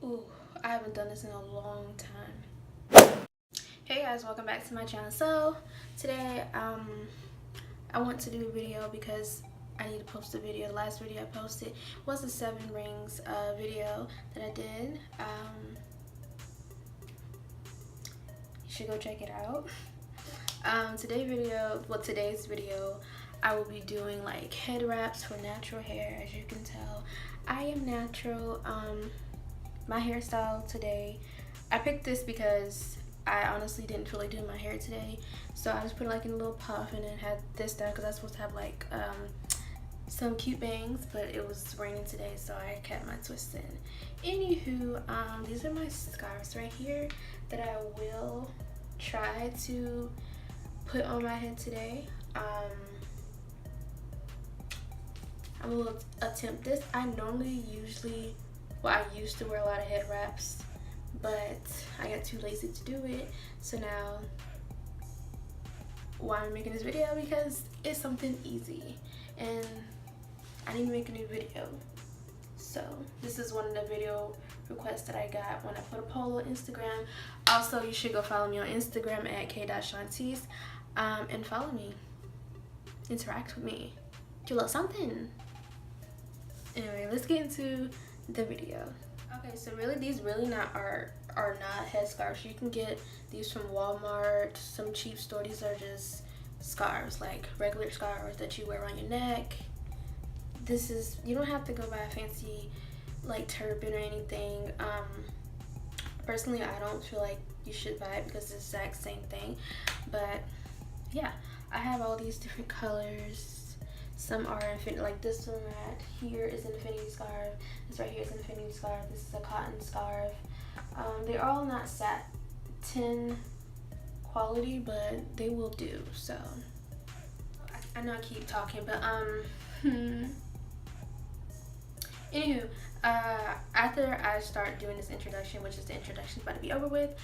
Ooh, I haven't done this in a long time. Hey guys, welcome back to my channel. So today I want to do a video because I need to post a video. The last video I posted was the 7 rings video that I did. You should go check it out. Today's video I will be doing like head wraps for natural hair. As you can tell, I am natural. My hairstyle today, I picked this because I honestly didn't feel like doing my hair today, so I just put it like in a little puff and then had this done because I was supposed to have like some cute bangs, but it was raining today, so I kept my twists in. Anywho, these are my scarves right here that I will try to put on my head today. I will attempt this. I used to wear a lot of head wraps, but I got too lazy to do it. So now, why I'm making this video? Because it's something easy and I need to make a new video. So this is one of the video requests that I got when I put a poll on Instagram. Also, you should go follow me on Instagram at k.shantice and follow me, interact with me, do a little something. Anyway, let's get into the video. Okay, so really these are not head scarves. You can get these from Walmart, some cheap store. These are just scarves, like regular scarves that you wear around your neck. You don't have to go buy a fancy like turban or anything. Personally, I don't feel like you should buy it because it's the exact same thing. But yeah, I have all these different colors. Some are infinity, like this one right here is an infinity scarf. This right here is an infinity scarf. This is a cotton scarf. They're all not satin quality, but they will do. So I know I keep talking, but anywho, after I start doing this introduction, which is the introduction about to be over with,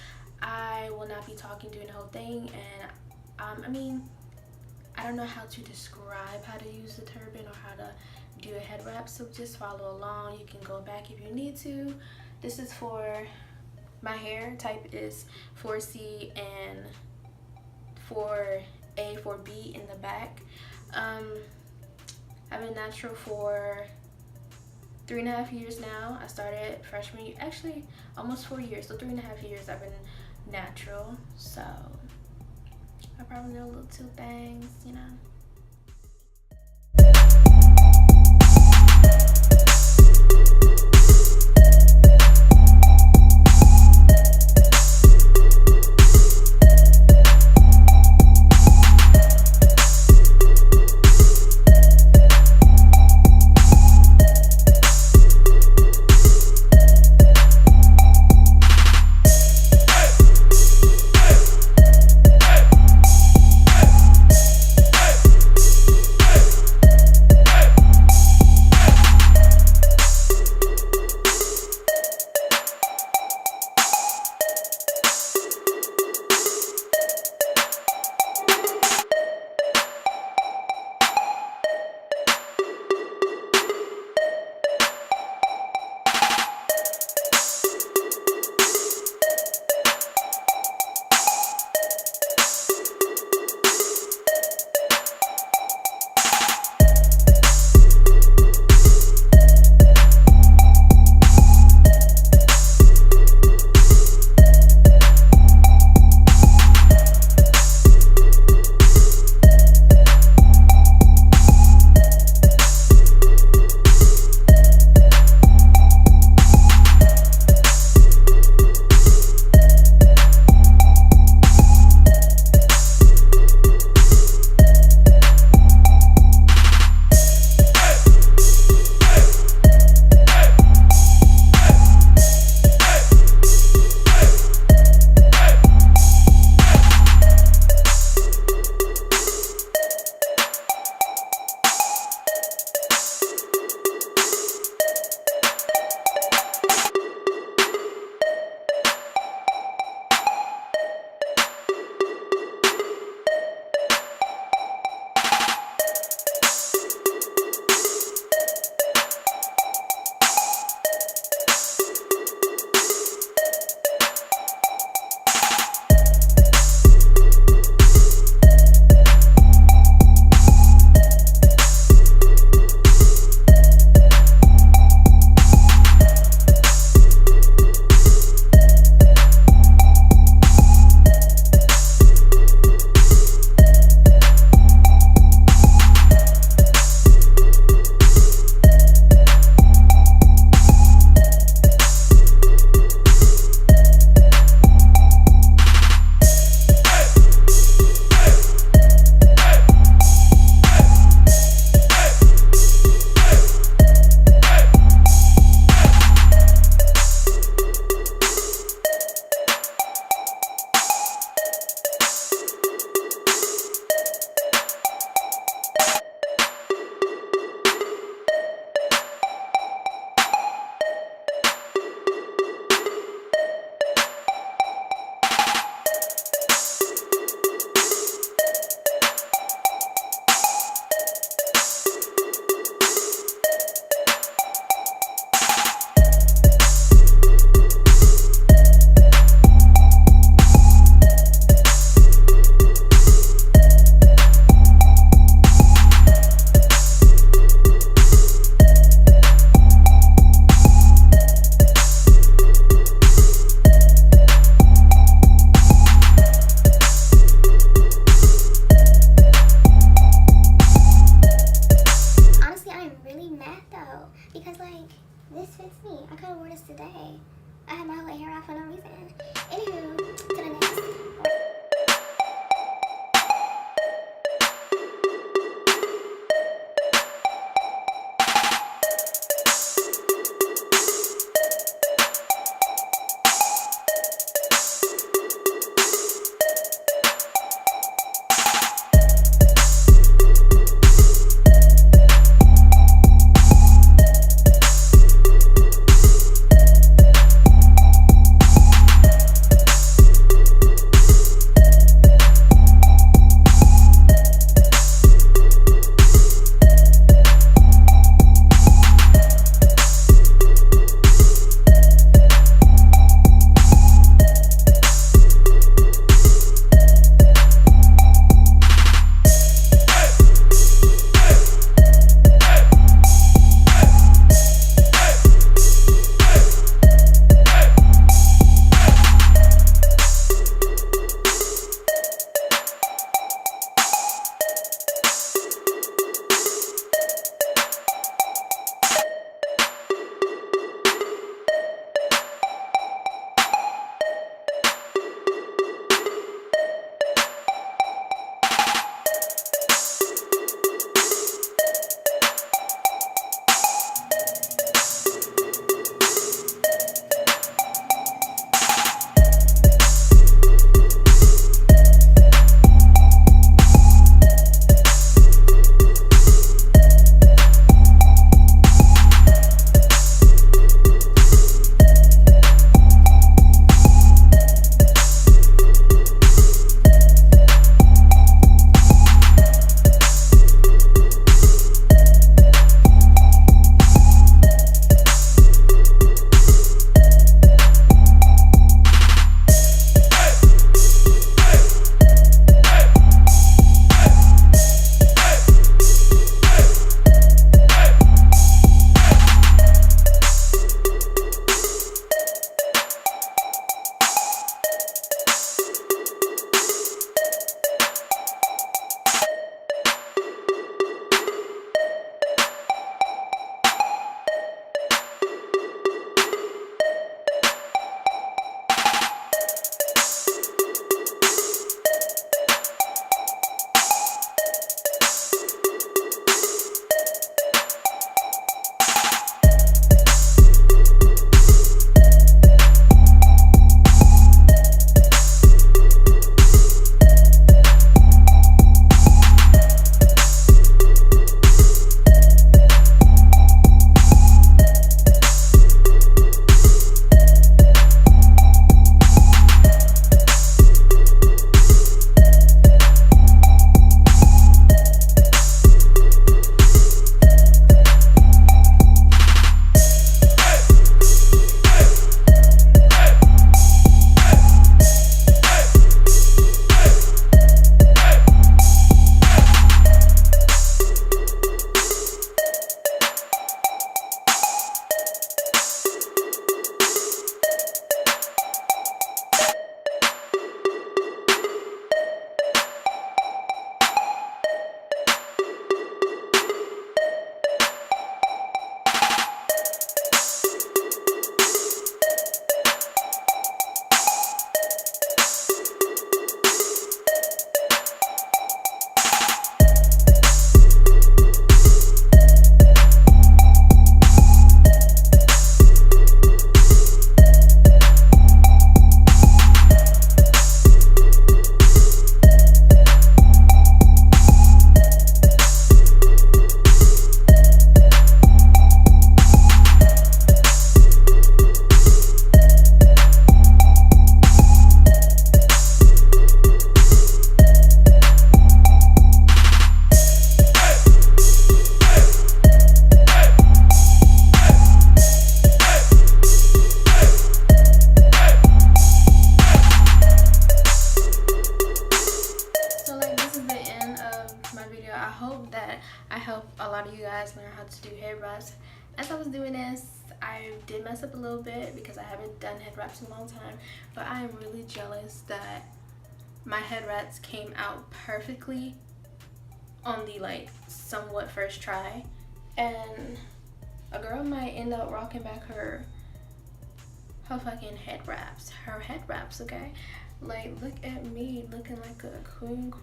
I will not be talking during the whole thing. And I mean, I don't know how to describe how to use the turban or how to do a head wrap, so just follow along. You can go back if you need to. This is for my hair type is 4C and 4A, 4B in the back. I've been natural for 3.5 years now. I started freshman year, actually almost 4 years, so 3.5 years I've been natural. So I probably know a little two bangs, you know. honest today. I had my whole hair off for no reason. Anywho, to the next. lot of you guys learn how to do hair wraps. As I was doing this, I did mess up a little bit because I haven't done head wraps in a long time, but I am really jealous that my head wraps came out perfectly on the somewhat first try. And a girl might end up rocking back her her fucking head wraps. Her head wraps, okay? Like, look at me looking like a queen.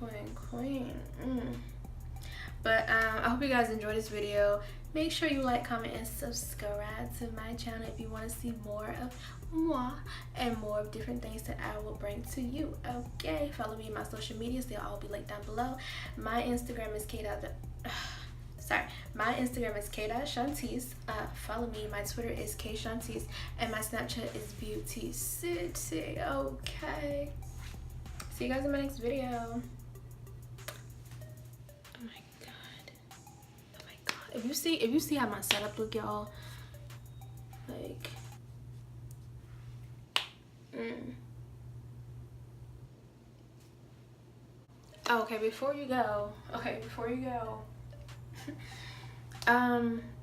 But I hope you guys enjoyed this video. Make sure you like, comment, and subscribe to my channel if you want to see more of moi and more of different things that I will bring to you. Okay, follow me on my social medias. They'll all be linked down below. My Instagram is my Instagram is k.shantice. Follow me. My Twitter is kshantice, and my Snapchat is beauty city. Okay, see you guys in my next video. Oh my god, if you see how my setup look, y'all, like okay, before you go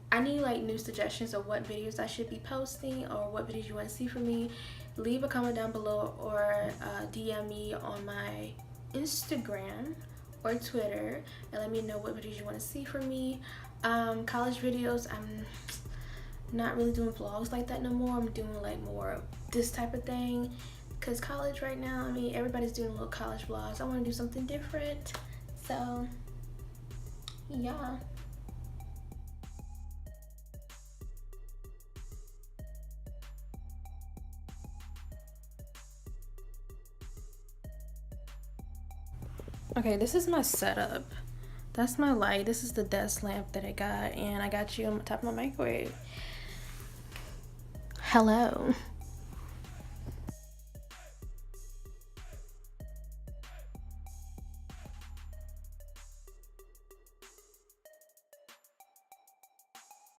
I need like new suggestions of what videos I should be posting or what videos you want to see from me. Leave a comment down below or DM me on my Instagram or Twitter and let me know what videos you want to see from me. College videos, I'm not really doing vlogs like that no more. I'm doing like more of this type of thing because college right now, I mean, everybody's doing little college vlogs. I want to do something different, so yeah. Okay, this is my setup. That's my light. This is the desk lamp that I got, and I got you on top of my microwave. Hello.